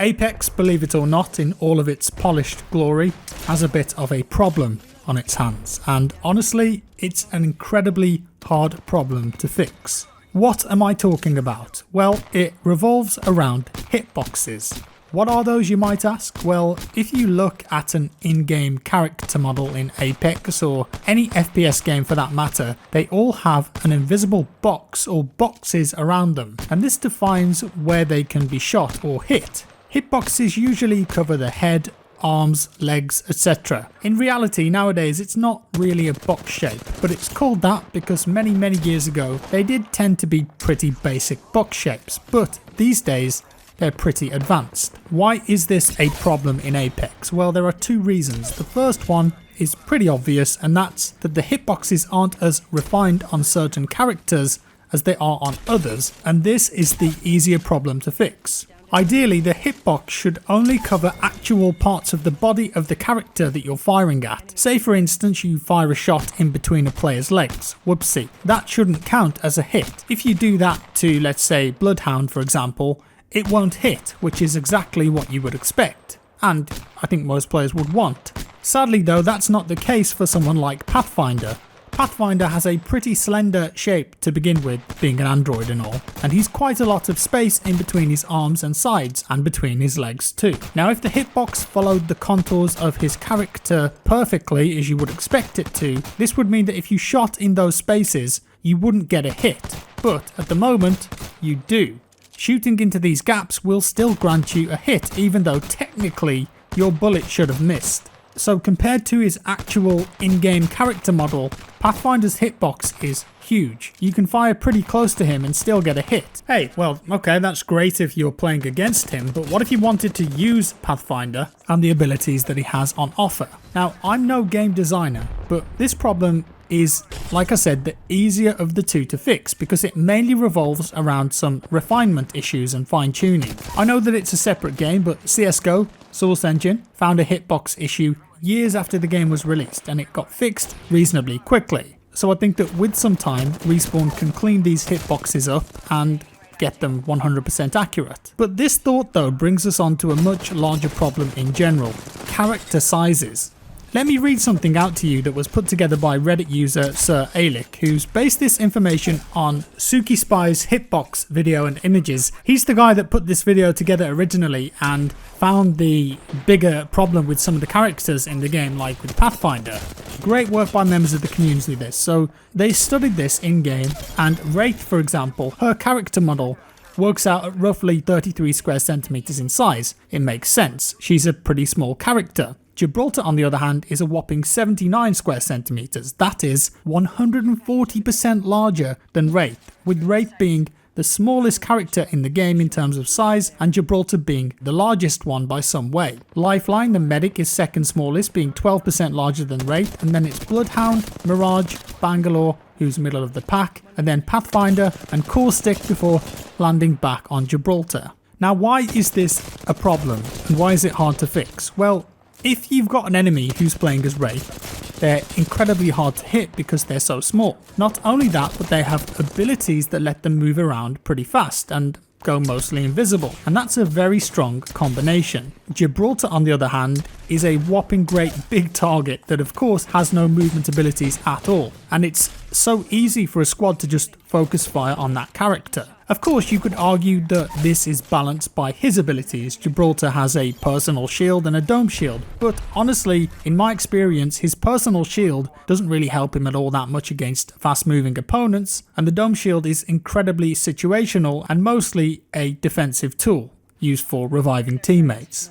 Apex, believe it or not, in all of its polished glory, has a bit of a problem on its hands, and honestly, it's an incredibly hard problem to fix. What am I talking about? Well, it revolves around hitboxes. What are those, you might ask? Well, if you look at an in-game character model in Apex or any FPS game for that matter, they all have an invisible box or boxes around them, and this defines where they can be shot or hit. Hitboxes usually cover the head, arms, legs, etc. In reality, nowadays it's not really a box shape, but it's called that because many years ago they did tend to be pretty basic box shapes, but these days they're pretty advanced. Why is this a problem in Apex? Well, there are two reasons. The first one is pretty obvious, and that's that the hitboxes aren't as refined on certain characters as they are on others, and this is the easier problem to fix. Ideally, the hitbox should only cover actual parts of the body of the character that you're firing at. Say for instance you fire a shot in between a player's legs. Whoopsie. That shouldn't count as a hit. If you do that to, let's say, Bloodhound for example, it won't hit, which is exactly what you would expect, and I think most players would want. Sadly though, that's not the case for someone like Pathfinder. Pathfinder has a pretty slender shape to begin with, being an android and all, and he's quite a lot of space in between his arms and sides, and between his legs too. Now if the hitbox followed the contours of his character perfectly, as you would expect it to, this would mean that if you shot in those spaces, you wouldn't get a hit, but at the moment, you do. Shooting into these gaps will still grant you a hit, even though technically your bullet should have missed. So compared to his actual in-game character model, Pathfinder's hitbox is huge. You can fire pretty close to him and still get a hit. Hey, well, okay, that's great if you're playing against him, but what if you wanted to use Pathfinder and the abilities that he has on offer? Now, I'm no game designer, but this problem is, like I said, the easier of the two to fix because it mainly revolves around some refinement issues and fine-tuning. I know that it's a separate game, but CSGO, Source Engine, found a hitbox issue years after the game was released, and it got fixed reasonably quickly. So I think that with some time, Respawn can clean these hitboxes up and get them 100% accurate. But this thought though brings us on to a much larger problem in general: character sizes. Let me read something out to you that was put together by Reddit user Sir Alic, who's based this information on Suki Spy's hitbox video and images. He's the guy that put this video together originally and found the bigger problem with some of the characters in the game, like with Pathfinder. Great work by members of the community this. So they studied this in game, and Wraith, for example, her character model works out at roughly 33 square centimeters in size. It makes sense. She's a pretty small character. Gibraltar, on the other hand, is a whopping 79 square centimeters. That is 140% larger than Wraith, with Wraith being the smallest character in the game in terms of size, and Gibraltar being the largest one by some way. Lifeline, the medic, is second smallest, being 12% larger than Wraith, and then it's Bloodhound, Mirage, Bangalore, who's middle of the pack, and then Pathfinder and Caustic before landing back on Gibraltar. Now, why is this a problem, and why is it hard to fix? Well, if you've got an enemy who's playing as Wraith, they're incredibly hard to hit because they're so small. Not only that, but they have abilities that let them move around pretty fast and go mostly invisible, and that's a very strong combination. Gibraltar, on the other hand, is a whopping great big target that of course has no movement abilities at all, and it's so easy for a squad to just focus fire on that character. Of course, you could argue that this is balanced by his abilities. Gibraltar has a personal shield and a dome shield, but honestly, in my experience, his personal shield doesn't really help him at all that much against fast-moving opponents, and the dome shield is incredibly situational and mostly a defensive tool used for reviving teammates.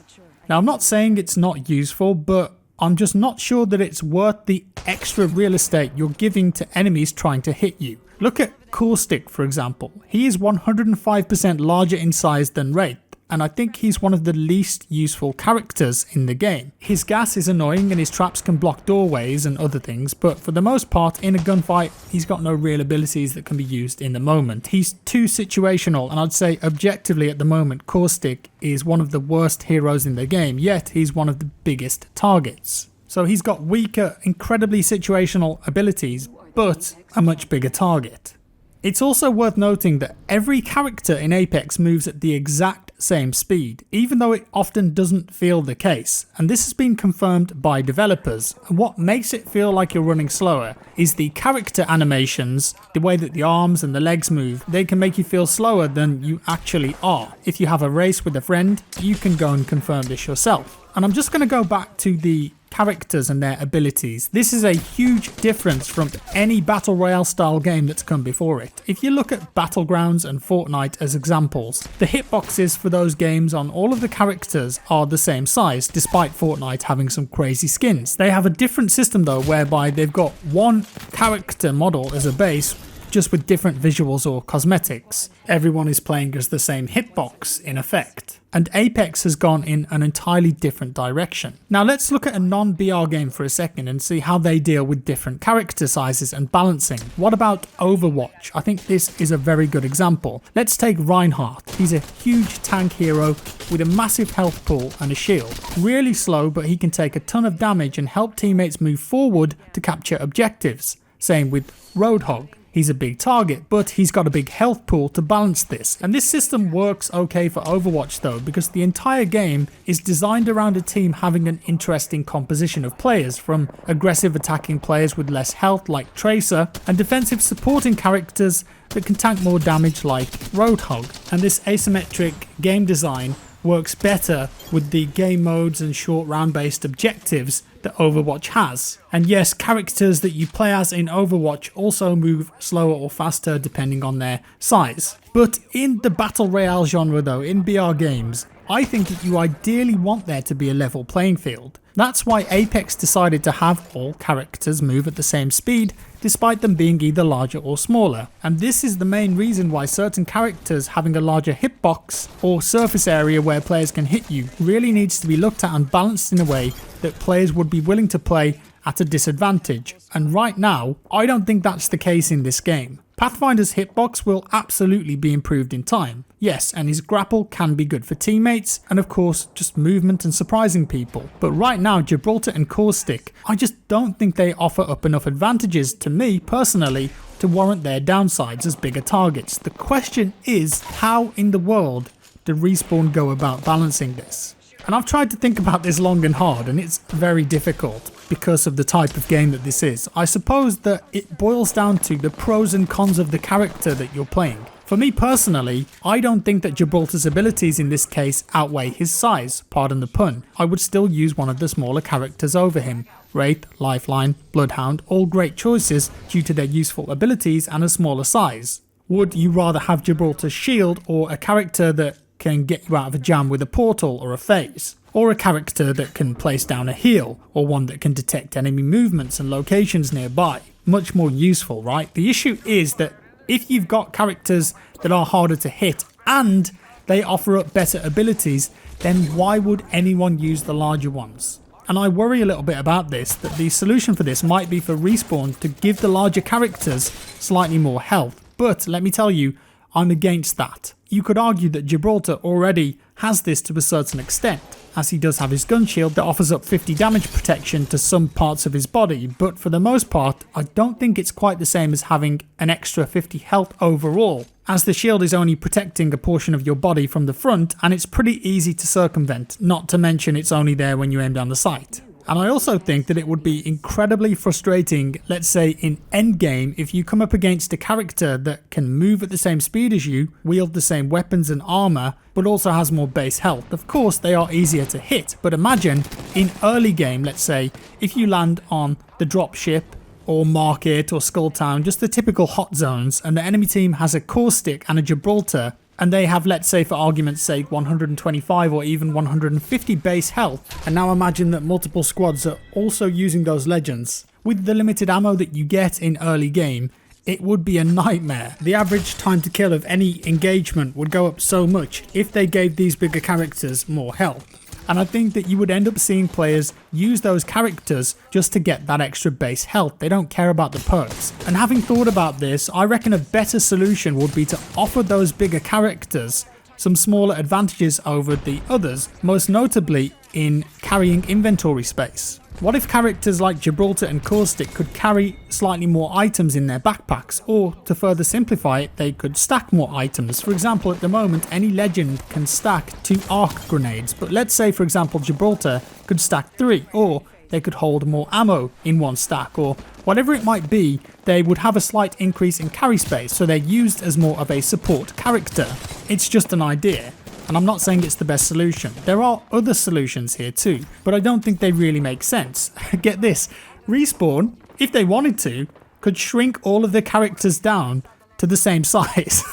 Now, I'm not saying it's not useful, but I'm just not sure that it's worth the extra real estate you're giving to enemies trying to hit you. Look at Caustic, for example. He is 105% larger in size than Wraith, and I think he's one of the least useful characters in the game. His gas is annoying and his traps can block doorways and other things, but for the most part, in a gunfight, he's got no real abilities that can be used in the moment. He's too situational, and I'd say objectively at the moment, Caustic is one of the worst heroes in the game, yet he's one of the biggest targets. So he's got weaker, incredibly situational abilities, but a much bigger target. It's also worth noting that every character in Apex moves at the exact exact same speed, even though it often doesn't feel the case. And this has been confirmed by developers. And what makes it feel like you're running slower is the character animations, the way that the arms and the legs move. They can make you feel slower than you actually are. If you have a race with a friend, you can go and confirm this yourself. And I'm just going to go back to the characters and their abilities. This is a huge difference from any battle royale style game that's come before it. If you look at Battlegrounds and Fortnite as examples, the hitboxes for those games on all of the characters are the same size, despite Fortnite having some crazy skins. They have a different system though, whereby they've got one character model as a base, just with different visuals or cosmetics. Everyone is playing as the same hitbox in effect. And Apex has gone in an entirely different direction. Now let's look at a non-BR game for a second and see how they deal with different character sizes and balancing. What about Overwatch? I think this is a very good example. Let's take Reinhardt. He's a huge tank hero with a massive health pool and a shield. Really slow, but he can take a ton of damage and help teammates move forward to capture objectives. Same with Roadhog. He's a big target, but he's got a big health pool to balance this. And this system works okay for Overwatch though, because the entire game is designed around a team having an interesting composition of players, from aggressive attacking players with less health like Tracer, and defensive supporting characters that can tank more damage like Roadhog. And this asymmetric game design works better with the game modes and short round based objectives that Overwatch has. And yes, characters that you play as in Overwatch also move slower or faster depending on their size. But in the Battle Royale genre though, in BR games, I think that you ideally want there to be a level playing field. That's why Apex decided to have all characters move at the same speed, despite them being either larger or smaller. And this is the main reason why certain characters having a larger hitbox or surface area where players can hit you really needs to be looked at and balanced in a way that players would be willing to play at a disadvantage. And right now, I don't think that's the case in this game. Pathfinder's hitbox will absolutely be improved in time. Yes, and his grapple can be good for teammates, and of course, just movement and surprising people. But right now, Gibraltar and Caustic, I just don't think they offer up enough advantages to me personally to warrant their downsides as bigger targets. The question is, how in the world do Respawn go about balancing this? And I've tried to think about this long and hard, and it's very difficult because of the type of game that this is. I suppose that it boils down to the pros and cons of the character that you're playing. For me personally, I don't think that Gibraltar's abilities in this case outweigh his size, pardon the pun. I would still use one of the smaller characters over him. Wraith, Lifeline, Bloodhound, all great choices due to their useful abilities and a smaller size. Would you rather have Gibraltar's shield or a character that can get you out of a jam with a portal or a phase? Or a character that can place down a heal, or one that can detect enemy movements and locations nearby? Much more useful, right? The issue is that if you've got characters that are harder to hit and they offer up better abilities, then why would anyone use the larger ones? And I worry a little bit about this, that the solution for this might be for Respawn to give the larger characters slightly more health. But let me tell you, I'm against that. You could argue that Gibraltar already has this to a certain extent, as he does have his gun shield that offers up 50 damage protection to some parts of his body, but for the most part, I don't think it's quite the same as having an extra 50 health overall, as the shield is only protecting a portion of your body from the front and it's pretty easy to circumvent, not to mention it's only there when you aim down the sight. And I also think that it would be incredibly frustrating, let's say in endgame, if you come up against a character that can move at the same speed as you, wield the same weapons and armor, but also has more base health. Of course, they are easier to hit, but imagine in early game, let's say, if you land on the dropship or Market or Skulltown, just the typical hot zones, and the enemy team has a Caustic and a Gibraltar, and they have, let's say for argument's sake, 125 or even 150 base health, and now imagine that multiple squads are also using those legends. With the limited ammo that you get in early game, it would be a nightmare. The average time to kill of any engagement would go up so much if they gave these bigger characters more health. And I think that you would end up seeing players use those characters just to get that extra base health. They don't care about the perks. And having thought about this, I reckon a better solution would be to offer those bigger characters some smaller advantages over the others, most notably in carrying inventory space. What if characters like Gibraltar and Caustic could carry slightly more items in their backpacks, or to further simplify it, they could stack more items. For example, at the moment any legend can stack 2 arc grenades, but let's say for example Gibraltar could stack 3, or they could hold more ammo in one stack, or whatever it might be. They would have a slight increase in carry space, so they're used as more of a support character. It's just an idea, and I'm not saying it's the best solution. There are other solutions here too, but I don't think they really make sense. Get this, Respawn, if they wanted to, could shrink all of their characters down to the same size.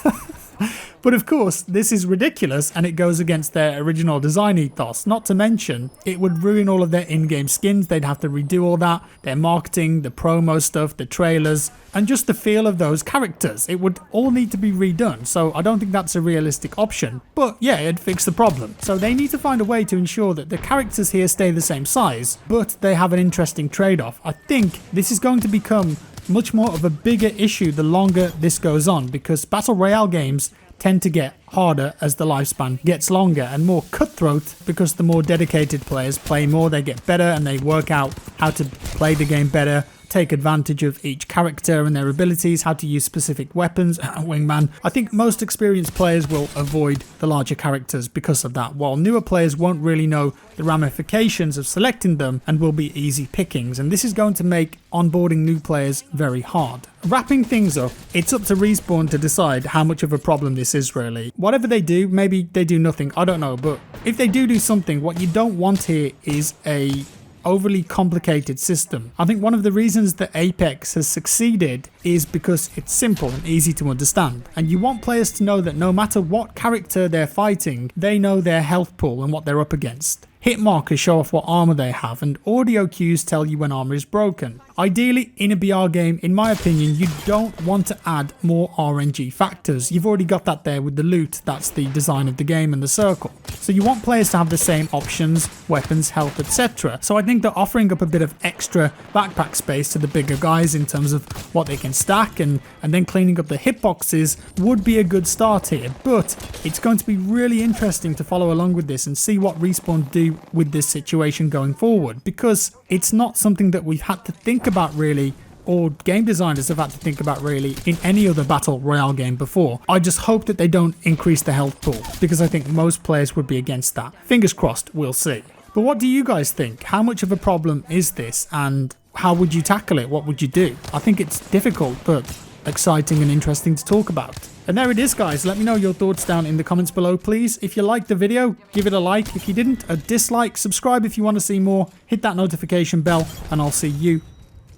But of course, this is ridiculous and it goes against their original design ethos. Not to mention, it would ruin all of their in-game skins. They'd have to redo all that, their marketing, the promo stuff, the trailers, and just the feel of those characters. It would all need to be redone, so I don't think that's a realistic option. But yeah, it'd fix the problem. So they need to find a way to ensure that the characters here stay the same size, but they have an interesting trade-off. I think this is going to become much more of a bigger issue the longer this goes on, because Battle Royale games tend to get harder as the lifespan gets longer and more cutthroat, because the more dedicated players play more, they get better and they work out how to play the game better, take advantage of each character and their abilities, how to use specific weapons. Wingman. I think most experienced players will avoid the larger characters because of that, while newer players won't really know the ramifications of selecting them and will be easy pickings, and this is going to make onboarding new players very hard. Wrapping things up, it's up to Respawn to decide how much of a problem this is really. Whatever they do, maybe they do nothing, I don't know, but if they do something, what you don't want here is a overly complicated system. I think one of the reasons that Apex has succeeded is because it's simple and easy to understand, and you want players to know that no matter what character they're fighting, they know their health pool and what they're up against. Hit markers show off what armor they have, and audio cues tell you when armor is broken. Ideally, in a BR game, in my opinion, you don't want to add more RNG factors. You've already got that there with the loot. That's the design of the game and the circle. So you want players to have the same options, weapons, health, etc. So I think that offering up a bit of extra backpack space to the bigger guys in terms of what they can stack and then cleaning up the hitboxes would be a good start here. But it's going to be really interesting to follow along with this and see what Respawn do with this situation going forward, because it's not something that we've had to think about really, or game designers have had to think about really, in any other Battle Royale game before. I just hope that they don't increase the health pool, because I think most players would be against that. Fingers crossed, we'll see. But what do you guys think? How much of a problem is this, and how would you tackle it? What would you do? I think it's difficult, but exciting and interesting to talk about. And there it is, guys. Let me know your thoughts down in the comments below, please. If you liked the video, give it a like. If you didn't, a dislike. Subscribe if you want to see more. Hit that notification bell, and I'll see you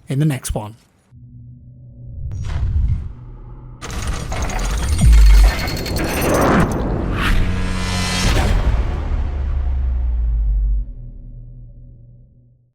in the next one.